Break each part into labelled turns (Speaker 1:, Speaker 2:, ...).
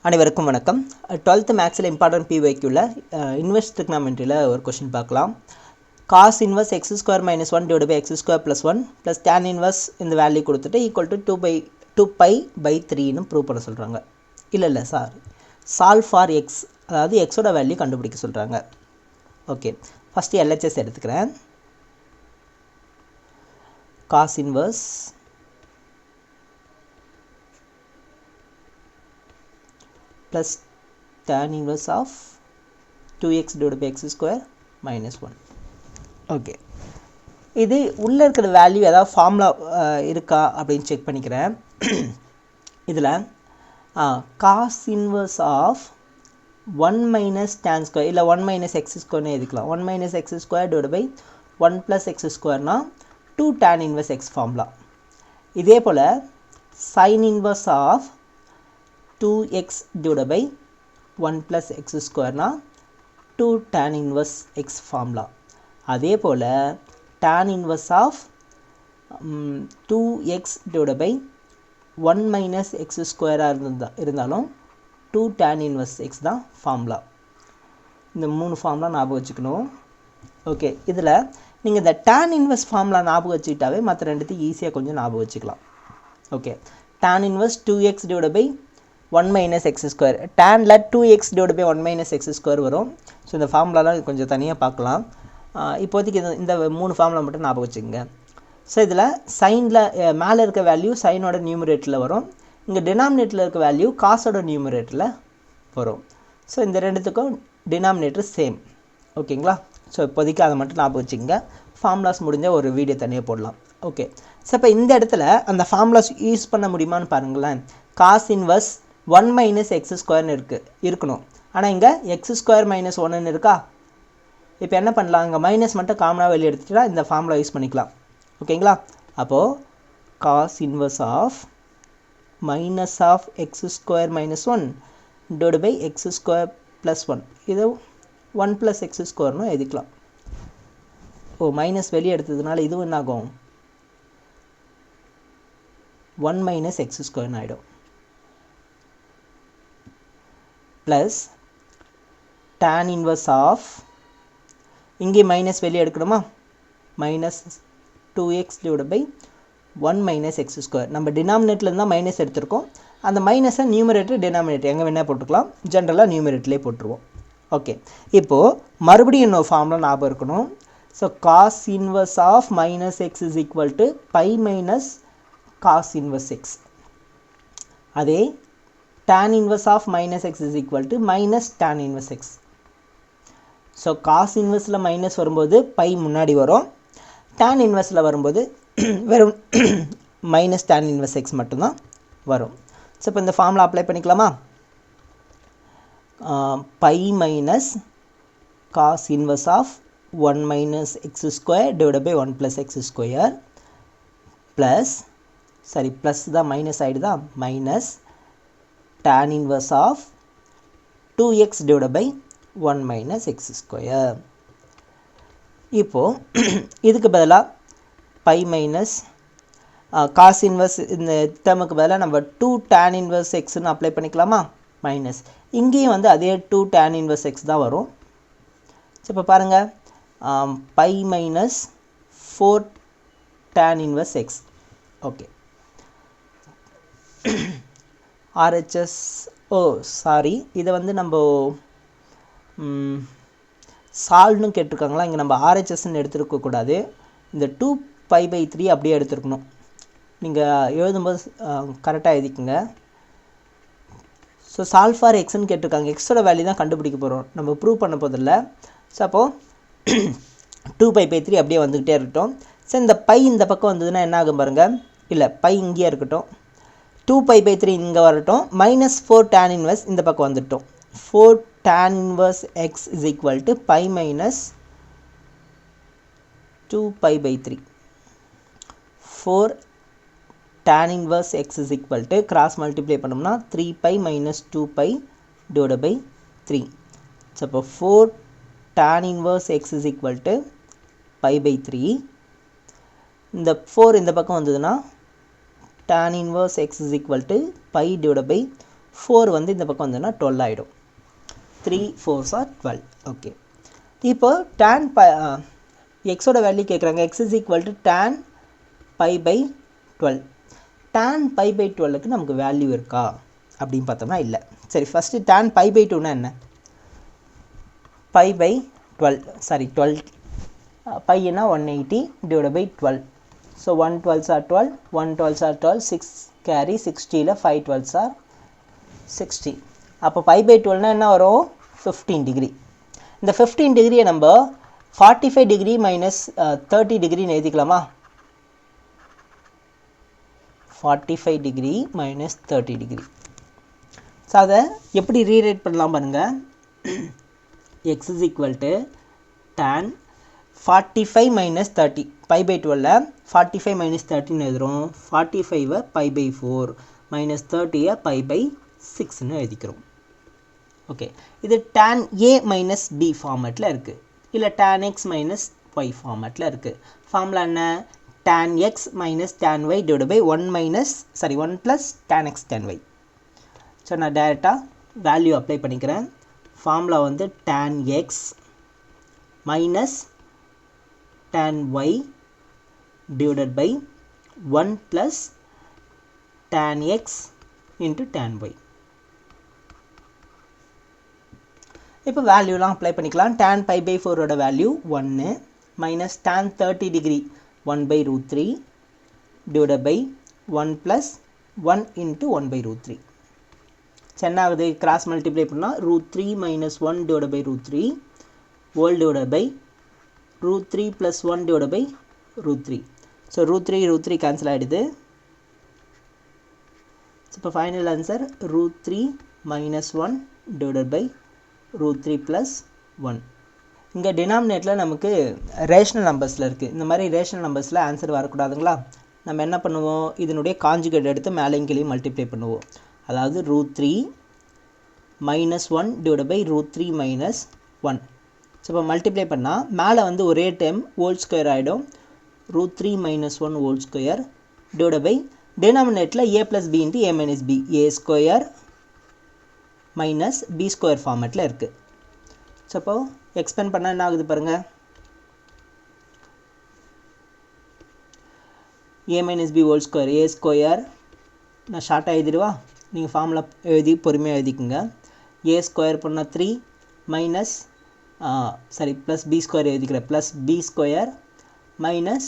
Speaker 1: அனைவருக்கும் வணக்கம். 12th மேக்ஸில் இம்பார்ட்டன்ட் PYQல இன்வெர்ஸ் ட்ரிக்னாமெட்ரியில் ஒரு கொஷின் பார்க்கலாம். Cos inverse x square minus one divide by x square plus one plus tan inverse இந்த value கொடுத்துட்டு ஈக்குவல் டு 2π/3ன்னு ப்ரூவ் பண்ண சொல்கிறாங்க. இல்லை சார், சால்வ் ஃபார் எக்ஸ், அதாவது எக்ஸோட வேல்யூ கண்டுபிடிக்க சொல்கிறாங்க. ஓகே, ஃபஸ்ட்டு LHS எடுத்துக்கிறேன். Cos inverse plus tan inverse of 2x divided by x square minus 1. Okay, இது உள்ளே இருக்கிற வேல்யூ ஏதாவது ஃபார்முலா இருக்கா அப்படின்னு செக் பண்ணிக்கிறேன். இதில் cos inverse of 1 minus tan square இல்லை 1 மைனஸ் எக்ஸ் ஸ்கொயர்னு எழுதிக்கலாம். 1 minus x square divide by 1 plus x ஸ்கொயர்னா 2 டேன் இன்வர்ஸ் எக்ஸ் ஃபார்முலா. இதே போல் sine inverse of 2x divided by 1 plus x square na 2 tan inverse x formula. அதே போல் tan inverse of 2x divided by 1 minus x square இருந்தாலும் 2 tan inverse x தான் formula. இந்த மூணு formula ஞாபகம் வச்சுக்கணும். Okay, இதில் நீங்கள் இந்த tan inverse ஃபார்முலா ஞாபகம் வச்சுக்கிட்டாவே மற்ற ரெண்டுத்தையும் ஈஸியாக கொஞ்சம் ஞாபகம் வச்சுக்கலாம். Okay, tan inverse 2x divided by 1 minus x square, tanல 2x divided by 1 minus x square வரும். ஸோ இந்த ஃபார்முலாலாம் கொஞ்சம் தனியாக பார்க்கலாம். இப்போதைக்கு இந்த மூணு ஃபார்முலா மட்டும் ஞாபகம் வச்சுக்கோங்க. ஸோ இதில் சைனில் மேலே இருக்க வேல்யூ சைனோட நியூமரேட்டரில் வரும், இங்கே டினாமினேட்டரில் இருக்க வேல்யூ காசோட நியூமரேட்டரில் வரும். ஸோ இந்த ரெண்டுத்துக்கும் டினாமினேட்டர் சேம். ஓகேங்களா? ஸோ இப்போதைக்கு அதை மட்டும் ஞாபகம் வச்சுக்கோங்க. ஃபார்முலாஸ் முடிஞ்ச ஒரு வீடியோ தனியாக போடலாம். ஓகே, ஸோ இப்போ இந்த இடத்துல அந்த ஃபார்முலாஸ் யூஸ் பண்ண முடியுமான்னு பாருங்களேன். காஸ் இன்வர்ஸ் 1 மைனஸ் எக்ஸ் ஸ்கொயர்னு இருக்கணும். ஆனால் இங்கே எக்ஸ் ஸ்கொயர் மைனஸ் 1ன்னு இருக்கா? இப்போ என்ன பண்ணலாம், இங்கே மைனஸ் மட்டும் காமனாக வெளியே எடுத்துகிட்டா இந்த ஃபார்முலா யூஸ் பண்ணிக்கலாம். ஓகேங்களா? அப்போது cos inverse of minus of x square minus 1 divide by x square plus 1, இது 1 ப்ளஸ் எக்ஸ் ஸ்கொயர்னு எழுதிக்கலாம். மைனஸ் வெளியே எடுத்ததுனால இதுவும் என்ன ஆகும், 1 மைனஸ் எக்ஸ் ஸ்கொயர்னு ஆகிடும். ப்ளஸ் tan இன்வர்ஸ் ஆஃப், இங்கே மைனஸ் வெளியே எடுக்கணுமா, minus 2x divide by 1 minus x square. நம்ம டினாமினேட்டரில் தான் மைனஸ் எடுத்திருக்கோம். அந்த மைனஸை நியூமரேட்டர் டினாமினேட்டர் எங்கே வேணால் போட்டுக்கலாம். ஜென்ரலாக நியூமரேட்டர்லேயே போட்டுருவோம். ஓகே, இப்போது மறுபடியும் இன்னொரு ஃபார்முலா ஞாபகம் இருக்கணும். So cos inverse of minus x is equal to pi minus cos inverse x. அதே tan inverse of minus x is equal to minus tan inverse x. So cos இன்வர்ஸில் மைனஸ் வரும்போது pi முன்னாடி வரும், tan இன்வர்ஸில் வரும்போது வெறும் minus tan inverse X மட்டும்தான் வரும். So இப்போ இந்த ஃபார்முலா அப்ளை பண்ணிக்கலாமா? Pi minus cos inverse of 1 minus x square divide by 1 plus x square plus, சரி ப்ளஸ் தான் மைனஸ் ஆகிடுதா, minus tan inverse of 2x divided by 1 minus x square. இப்போது இதுக்கு பதிலாக பை மைனஸ் காஸ் இன்வர்ஸ் இந்த டேர்முக்கு பதிலாக நம்ம 2 tan inverse xன்னு அப்ளை பண்ணிக்கலாமா? மைனஸ் இங்கேயும் வந்து அதே 2 tan inverse x தான் வரும். ஸோ இப்போ பாருங்கள், pi minus 4 tan inverse x. Okay, RHS, sorry, இதை வந்து நம்ம சால்வ்னு கேட்டிருக்காங்களா, இங்கே நம்ம RHSன்னு எடுத்துருக்கக்கூடாது. இந்த 2π/3 அப்படியே எடுத்துருக்கணும். நீங்கள் எழுதும்போது கரெக்டாக எழுதிக்குங்க. ஸோ சால்வ் ஃபார் எக்ஸ்ன்னு கேட்டிருக்காங்க, எக்ஸோட வேல்யூ தான் கண்டுபிடிக்க போகிறோம், நம்ம ப்ரூவ் பண்ண போதில்லை. ஸோ அப்போது 2π/3 அப்படியே வந்துக்கிட்டே இருக்கட்டும். ஸோ இந்த பை இந்த பக்கம் வந்ததுன்னா என்ன ஆகும் பாருங்கள், இல்லை பை இங்கேயே இருக்கட்டும், 2π/3 இங்கே வரட்டும், மைனஸ் 4 tan இன்வர்ஸ் இந்த பக்கம் வந்துட்டோம். 4 tan inverse x is equal to pi minus 2π/3. 4 tan inverse x is equal to cross multiply பண்ணோம்னா 3π மைனஸ் 2π டிவைட் பை 3. ஸோ இப்போ 4 tan inverse x is equal to π/3. இந்த 4 இந்த பக்கம் வந்ததுன்னா tan inverse x is equal to pi divided by 4 வந்து இந்த பக்கம் வந்ததுன்னா 12 ஆகிடும். 3 4s are 12. ஓகே, இப்போ tan எக்ஸோட வேல்யூ கேட்குறாங்க. x is equal to tan pi by 12. tan pi by 12க்கு நமக்கு வேல்யூ இருக்கா அப்படின்னு பார்த்தோம்னா இல்லை. சரி, ஃபஸ்ட்டு tan pi by 2னா என்ன? pi by 12, சாரி 12, பையனா 180 divided by 12. So 1 12s are 12, 1 12s are 12, 6 carry 60ல் 5 12s are 60. அப்போ pi by 12னா என்ன வரும்? 15 டிகிரி. இந்த 15 டிகிரியை நம்ம 45 degree minus 30 டிகிரின்னு எழுதிக்கலாமா? 45 degree minus 30 degree. So அதை எப்படி ரீரைட் பண்ணலாம் பாருங்கள். x is equal to tan 45 minus 30. pi by 12 45 minus 30 எழுதுகிறோம். 45 pi by 4 minus 30 pi by 6 எழுதிக்கிறோம். ஓகே, இது tan a minus b ஃபார்மேட்டில் இருக்குது, இல்லை tan x minus y ஃபார்மேட்டில் இருக்குது. ஃபார்முலா என்ன? tan x minus tan y divided by 1 plus tan x tan y. So நான் டைரெக்டாக வேல்யூ அப்ளை பண்ணிக்கிறேன். ஃபார்முலா வந்து tan x minus tan y divided by 1 plus tan x into tan y. இப்போ வேல்யூலாம் apply பண்ணிக்கலாம். tan pi by 4ஓட value 1 minus tan 30 degree 1 by root 3 divided by 1 plus 1 into 1 by root 3. சென்னாகுது cross multiply பண்ணால் root 3 minus 1 divided by root 3 whole divided by root 3 plus 1 divided by root 3. So root 3 cancel ஆகிடுது. இப்போ final answer root 3 minus 1 divided by root 3 plus 1. இங்கே டினாமினேட்டில் நமக்கு rational நம்பர்ஸில் இருக்குது. இந்த மாதிரி rational நம்பர்ஸில் answer வரக்கூடாதுங்களா? நம்ம என்ன பண்ணுவோம்? இதனுடைய காஞ்சுகேட் எடுத்து மேலேயும் கீழே மல்டிப்ளை பண்ணுவோம். அதாவது root 3 minus 1 divided by root 3 minus 1. So இப்போ மல்டிப்ளை பண்ணால் மேலே வந்து ஒரே டைம் ஹோல் ஸ்கொயர் ஆகிடும். root 3 minus 1 whole square divided by டினாமினேட்டில் a plus b into a minus b, a square minus b square ஃபார்மேட்டில் இருக்குது. ஸோ அப்போ எக்ஸ்பேண்ட் பண்ணால் என்ன ஆகுது பாருங்கள். a minus b whole square, a square நான் ஷார்ட்டாக எழுதிடுவா, நீங்கள் ஃபார்முலா எழுதி பொறுமையாக எழுதிக்குங்க. a ஸ்கொயர் பண்ணால் 3 மைனஸ் ப்ளஸ் b ஸ்கொயர் எழுதிக்கிறேன், plus b square minus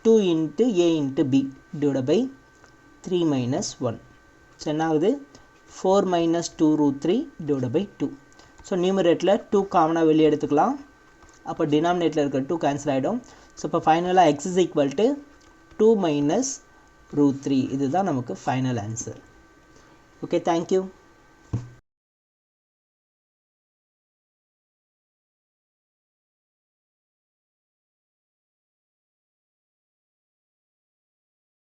Speaker 1: 2 into a into b divided by 3 minus 1. So என்ன ஆகுது? 4 minus 2 root 3 divided by 2. So நியூமரேட்டில் 2 காமனாக வெளியே எடுத்துக்கலாம். அப்போ டினாமினேட்டில் இருக்கிற 2 கேன்சல் ஆகிடும். ஸோ இப்போ ஃபைனலாக x is equal to 2 minus root 3. இதுதான் நமக்கு ஃபைனல் ஆன்சர். Okay, thank you.